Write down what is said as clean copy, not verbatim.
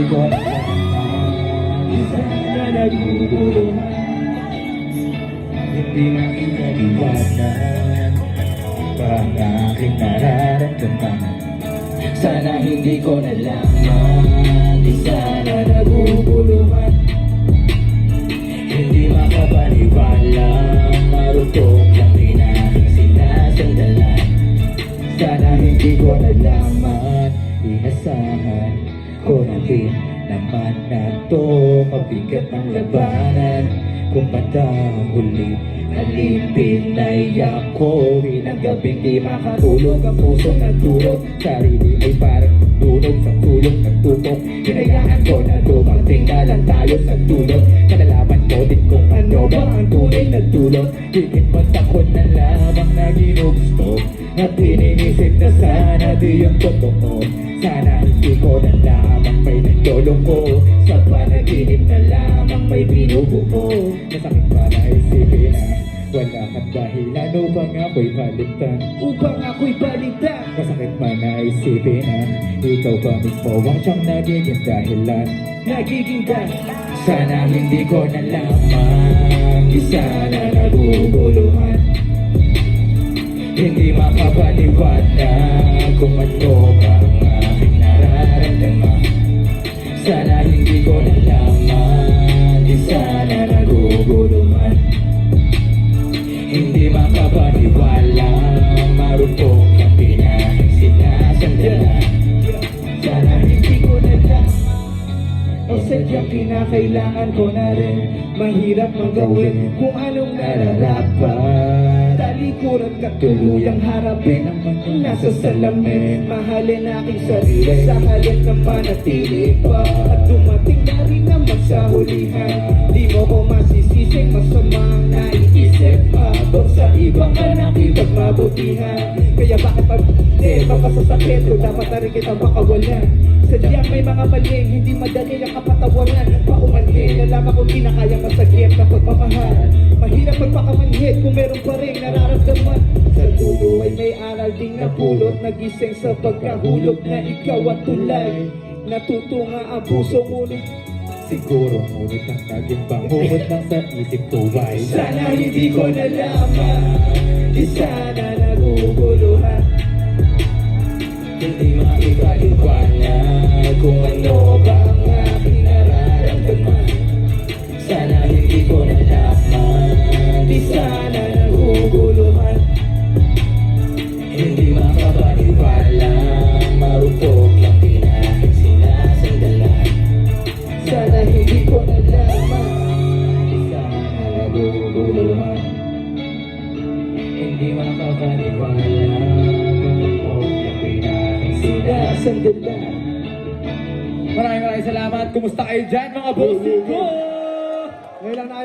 ko na isa na naguguluhan, hindi makikaliwanan ang aking nararamdaman. Sana hindi ko nalaman, isa na naguguluhan, hindi makapaniwala, marutong lang din aking sinasandalan. Sana hindi ko nalaman, inasahan ko na din naman na to mabigat ang labanan. Kung bandang huli, alipin na iyak ko. Ilang gabing di makatulog, ang puso nagdurog, sarili ay parang durog sa tulog ng tupok. Hinayaan ko na dumating na lang tayo sa tulog. Kalalaman ko din kung ano ba ang tunay na tulog. Higit ba't ako na lamang na ginugusto at iniisip na sana di yung totoo. Sana hindi ko na lamang may nagdolong ko, sa panaginip na lamang may binubuo. Masakit pa na isipin na wala kang dahilan upang ako'y baliktad. Masakit pa na isipin na ikaw ba mismo ang siyang nagiging dahilan. Sana hindi ko na lamang isa na naguguluhan, hindi makapaniwala kung ano ba ang aking nararamdaman. Sana hindi ko na lamang isa na naguguluhan, hindi makapaniwala, marupok ang pinahing sinasandalan. Sana hindi ko na lamang, o sadyang kinakailangan ko na rin. Mahirap mang gawin kung anong nararapat, talikuran ka tuluyang harapin ang nasa salamin. Mahalin aking sarili sa halip na manatili pa, at dumating na rin naman sa hulihan. Di mo ko masisising masama ang naiisip, habang sa ibang ka nakipagmabutihan. Kaya bakit pag di papasasakit ko, dapat na rin kitang makawalan. Sadyang may mga maling hindi madali ang kapatawaran. Paumanhin na lamang kung kinakaya masagip na pagmamahal. Mahirap magpakamanhid kung meron pa rin nararamdaman. Sa dulo ay may aral ding napulot, nagising sa pagkahulog na ikaw at tulay. Natutunga ang puso ngunit siguro ngunit ang naging bangungot lang sa isip ko ay sana hindi ko nalaman, isa na naguguluhan, hindi makipaliwanag kung ano ba ang aking nararamdaman. Sana hindi ko nalaman, isa na naguguluhan, hindi makapaniwala, marupok lang pinahing sinasandalan. Sana hindi ko nalaman, isa na naguguluhan, hindi makapaniwala, marupok lang pinahing sinasandalan. Maraming salamat. Kumusta kayo dyan mga bossing ko? Ngayon lang na